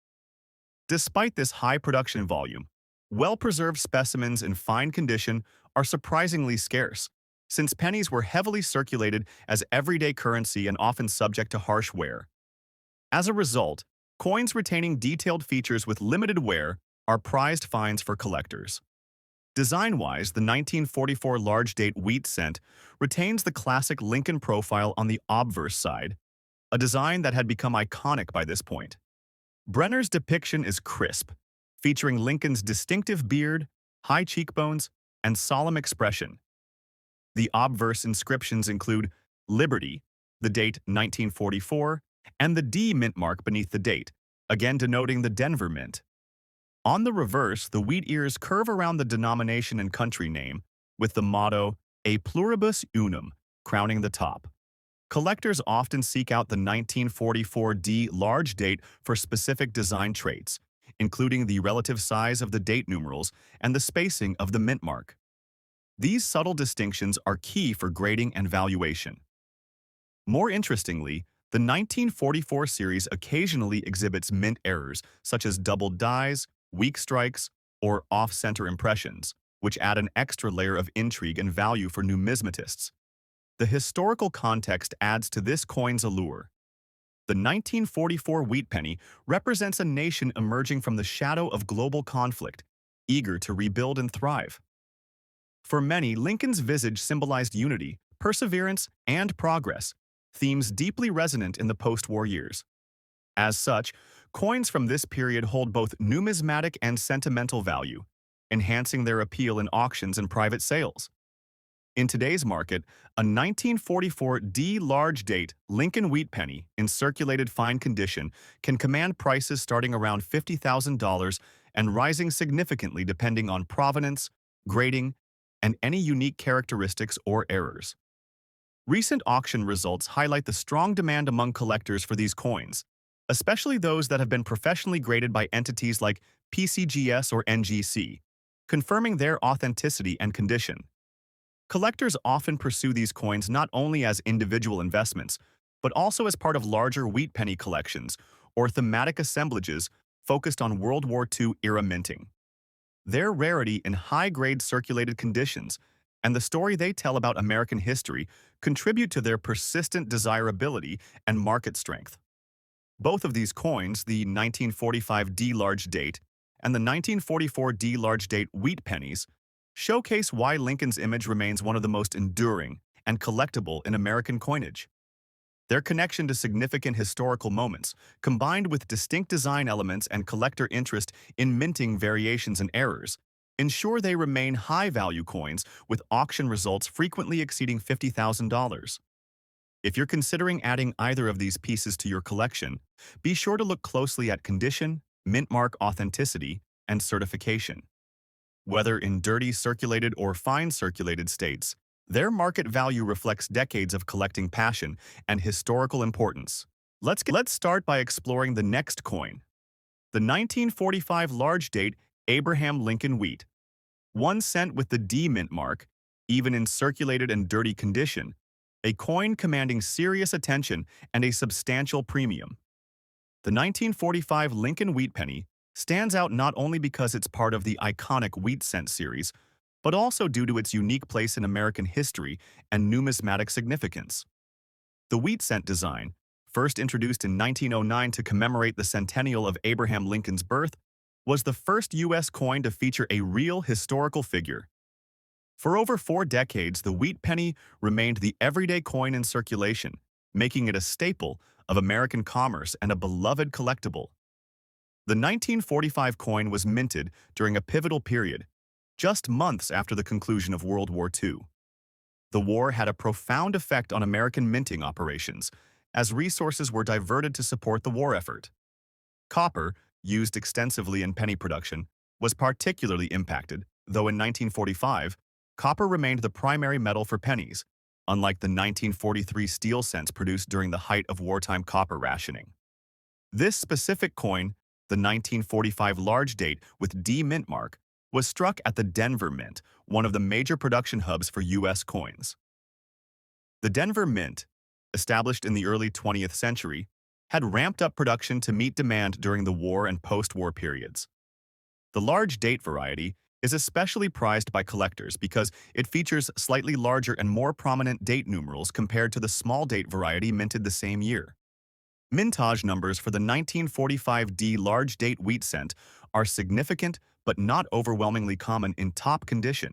Despite this high production volume, well-preserved specimens in fine condition are surprisingly scarce, since pennies were heavily circulated as everyday currency and often subject to harsh wear. As a result, coins retaining detailed features with limited wear are prized finds for collectors. Design-wise, the 1944 large-date wheat cent retains the classic Lincoln profile on the obverse side, a design that had become iconic by this point. Brenner's depiction is crisp, featuring Lincoln's distinctive beard, high cheekbones, and solemn expression. The obverse inscriptions include Liberty, the date 1944, and the D mint mark beneath the date, again denoting the Denver Mint. On the reverse, the wheat ears curve around the denomination and country name, with the motto, A Pluribus Unum, crowning the top. Collectors often seek out the 1944 D large date for specific design traits, including the relative size of the date numerals and the spacing of the mint mark. These subtle distinctions are key for grading and valuation. More interestingly, the 1944 series occasionally exhibits mint errors such as doubled dies, weak strikes, or off-center impressions, which add an extra layer of intrigue and value for numismatists. The historical context adds to this coin's allure. The 1944 wheat penny represents a nation emerging from the shadow of global conflict, eager to rebuild and thrive. For many, Lincoln's visage symbolized unity, perseverance, and progress, themes deeply resonant in the post-war years. As such, coins from this period hold both numismatic and sentimental value, enhancing their appeal in auctions and private sales. In today's market, a 1944 D large date Lincoln wheat penny in circulated fine condition can command prices starting around $50,000 and rising significantly depending on provenance, grading, and any unique characteristics or errors. Recent auction results highlight the strong demand among collectors for these coins, especially those that have been professionally graded by entities like PCGS or NGC, confirming their authenticity and condition. Collectors often pursue these coins not only as individual investments, but also as part of larger wheat penny collections or thematic assemblages focused on World War II-era minting. Their rarity in high-grade circulated conditions and the story they tell about American history contribute to their persistent desirability and market strength. Both of these coins, the 1945 D large date and the 1944 D large date wheat pennies, showcase why Lincoln's image remains one of the most enduring and collectible in American coinage. Their connection to significant historical moments, combined with distinct design elements and collector interest in minting variations and errors, ensure they remain high-value coins with auction results frequently exceeding $50,000. If you're considering adding either of these pieces to your collection, be sure to look closely at condition, mint mark authenticity, and certification. Whether in dirty circulated or fine circulated states, their market value reflects decades of collecting passion and historical importance. Let's start by exploring the next coin, the 1945 large date Abraham Lincoln Wheat. 1 cent with the D mint mark, even in circulated and dirty condition, a coin commanding serious attention and a substantial premium. The 1945 Lincoln Wheat Penny stands out not only because it's part of the iconic wheat cent series, but also due to its unique place in American history and numismatic significance. The wheat cent design, first introduced in 1909 to commemorate the centennial of Abraham Lincoln's birth, was the first U.S. coin to feature a real historical figure, For over 4 decades, the wheat penny remained the everyday coin in circulation, making it a staple of American commerce and a beloved collectible. The 1945 coin was minted during a pivotal period, just months after the conclusion of World War II. The war had a profound effect on American minting operations, as resources were diverted to support the war effort. Copper, used extensively in penny production, was particularly impacted, though in 1945, copper remained the primary metal for pennies, unlike the 1943 steel cents produced during the height of wartime copper rationing. This specific coin, the 1945 large date with D mint mark, was struck at the Denver Mint, one of the major production hubs for U.S. coins. The Denver Mint, established in the early 20th century, had ramped up production to meet demand during the war and post-war periods. The large date variety is especially prized by collectors because it features slightly larger and more prominent date numerals compared to the small date variety minted the same year. Mintage numbers for the 1945D large date wheat cent are significant but not overwhelmingly common in top condition.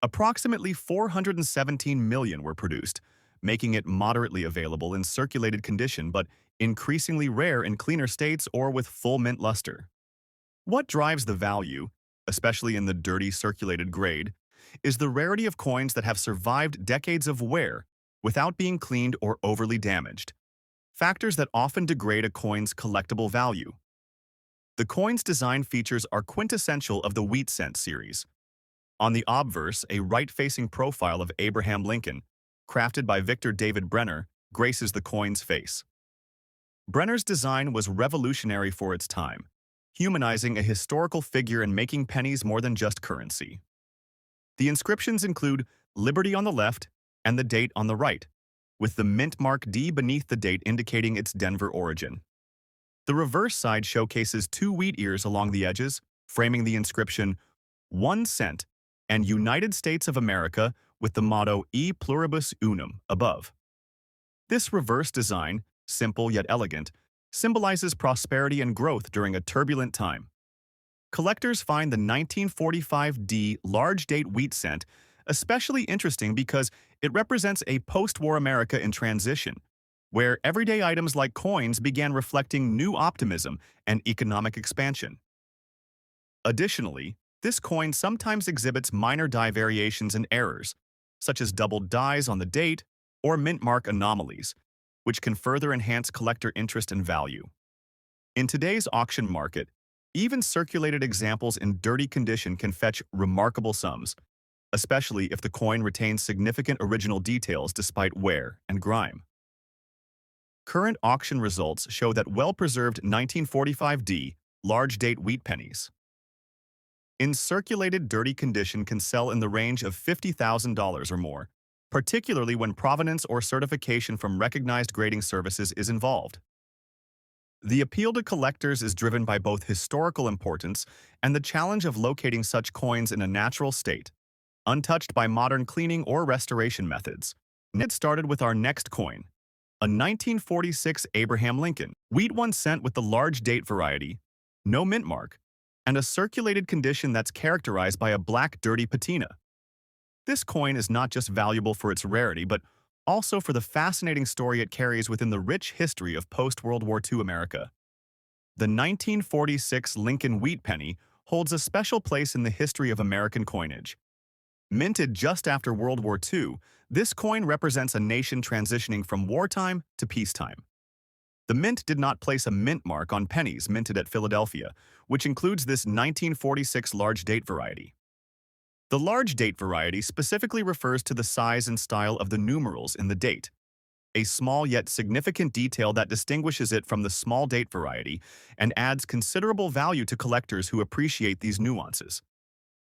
Approximately 417 million were produced, making it moderately available in circulated condition but increasingly rare in cleaner states or with full mint luster. What drives the value, especially in the dirty circulated grade, is the rarity of coins that have survived decades of wear without being cleaned or overly damaged, factors that often degrade a coin's collectible value. The coin's design features are quintessential of the wheat cent series. On the obverse, a right-facing profile of Abraham Lincoln, crafted by Victor David Brenner, graces the coin's face. Brenner's design was revolutionary for its time, humanizing a historical figure and making pennies more than just currency. The inscriptions include Liberty on the left and the date on the right, with the mint mark D beneath the date indicating its Denver origin. The reverse side showcases 2 wheat ears along the edges, framing the inscription 1 cent and United States of America with the motto E pluribus unum above. This reverse design, simple yet elegant, symbolizes prosperity and growth during a turbulent time. Collectors find the 1945D large date wheat cent especially interesting because it represents a post-war America in transition, where everyday items like coins began reflecting new optimism and economic expansion. Additionally, this coin sometimes exhibits minor die variations and errors, such as doubled dies on the date or mint mark anomalies, which can further enhance collector interest and value. In today's auction market, even circulated examples in dirty condition can fetch remarkable sums, especially if the coin retains significant original details despite wear and grime. Current auction results show that well-preserved 1945D large date wheat pennies in circulated dirty condition can sell in the range of $50,000 or more, particularly when provenance or certification from recognized grading services is involved. The appeal to collectors is driven by both historical importance and the challenge of locating such coins in a natural state, untouched by modern cleaning or restoration methods. It started with our next coin, a 1946 Abraham Lincoln wheat 1 cent with the large date variety, no mint mark, and a circulated condition that's characterized by a black dirty patina. This coin is not just valuable for its rarity, but also for the fascinating story it carries within the rich history of post-World War II America. The 1946 Lincoln wheat penny holds a special place in the history of American coinage. Minted just after World War II, this coin represents a nation transitioning from wartime to peacetime. The mint did not place a mint mark on pennies minted at Philadelphia, which includes this 1946 large date variety. The large date variety specifically refers to the size and style of the numerals in the date, a small yet significant detail that distinguishes it from the small date variety and adds considerable value to collectors who appreciate these nuances.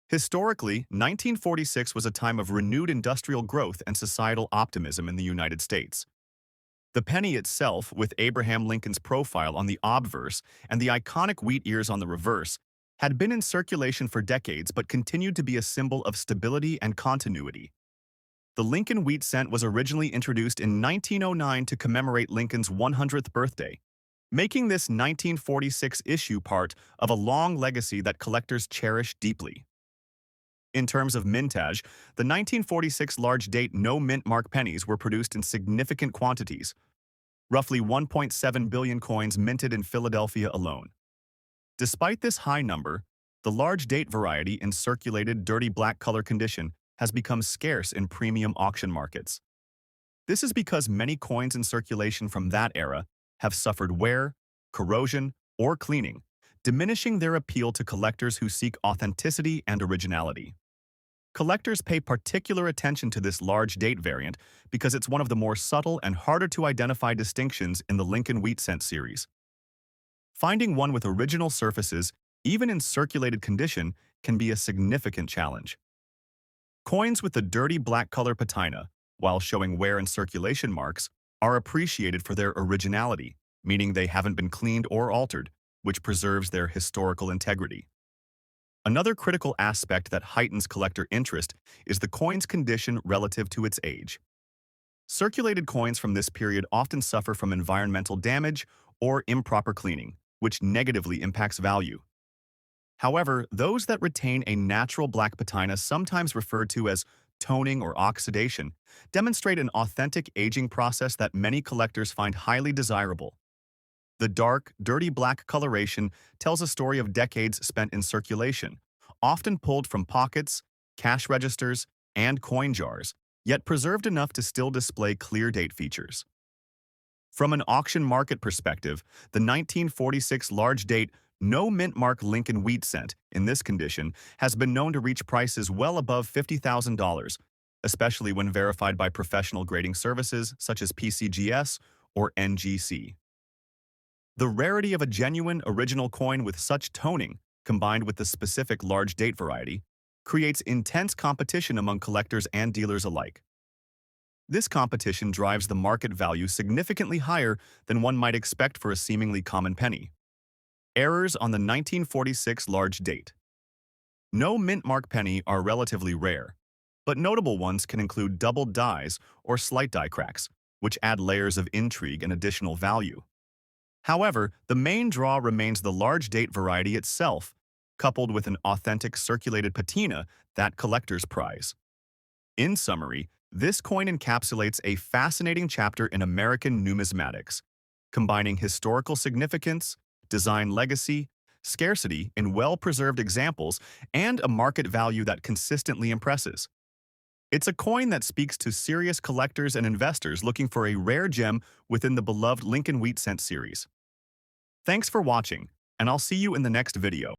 Historically, 1946 was a time of renewed industrial growth and societal optimism in the United States. The penny itself, with Abraham Lincoln's profile on the obverse and the iconic wheat ears on the reverse, had been in circulation for decades but continued to be a symbol of stability and continuity. The Lincoln wheat cent was originally introduced in 1909 to commemorate Lincoln's 100th birthday, making this 1946 issue part of a long legacy that collectors cherish deeply. In terms of mintage, the 1946 large date no mint mark pennies were produced in significant quantities, roughly 1.7 billion coins minted in Philadelphia alone. Despite this high number, the large date variety in circulated dirty black color condition has become scarce in premium auction markets. This is because many coins in circulation from that era have suffered wear, corrosion, or cleaning, diminishing their appeal to collectors who seek authenticity and originality. Collectors pay particular attention to this large date variant because it's one of the more subtle and harder to identify distinctions in the Lincoln Wheat Cent series. Finding one with original surfaces, even in circulated condition, can be a significant challenge. Coins with the dirty black color patina, while showing wear and circulation marks, are appreciated for their originality, meaning they haven't been cleaned or altered, which preserves their historical integrity. Another critical aspect that heightens collector interest is the coin's condition relative to its age. Circulated coins from this period often suffer from environmental damage or improper cleaning, which negatively impacts value. However, those that retain a natural black patina, sometimes referred to as toning or oxidation, demonstrate an authentic aging process that many collectors find highly desirable. The dark, dirty black coloration tells a story of decades spent in circulation, often pulled from pockets, cash registers, and coin jars, yet preserved enough to still display clear date features. From an auction market perspective, the 1946 large date no mint mark Lincoln Wheat Cent, in this condition, has been known to reach prices well above $50,000, especially when verified by professional grading services such as PCGS or NGC. The rarity of a genuine original coin with such toning, combined with the specific large date variety, creates intense competition among collectors and dealers alike. This competition drives the market value significantly higher than one might expect for a seemingly common penny. Errors on the 1946 large date. No mint mark penny are relatively rare, but notable ones can include doubled dies or slight die cracks, which add layers of intrigue and additional value. However, the main draw remains the large date variety itself, coupled with an authentic circulated patina that collectors prize. In summary, this coin encapsulates a fascinating chapter in American numismatics, combining historical significance, design legacy, scarcity in well-preserved examples, and a market value that consistently impresses. It's a coin that speaks to serious collectors and investors looking for a rare gem within the beloved Lincoln Wheat Cent series. Thanks for watching, and I'll see you in the next video.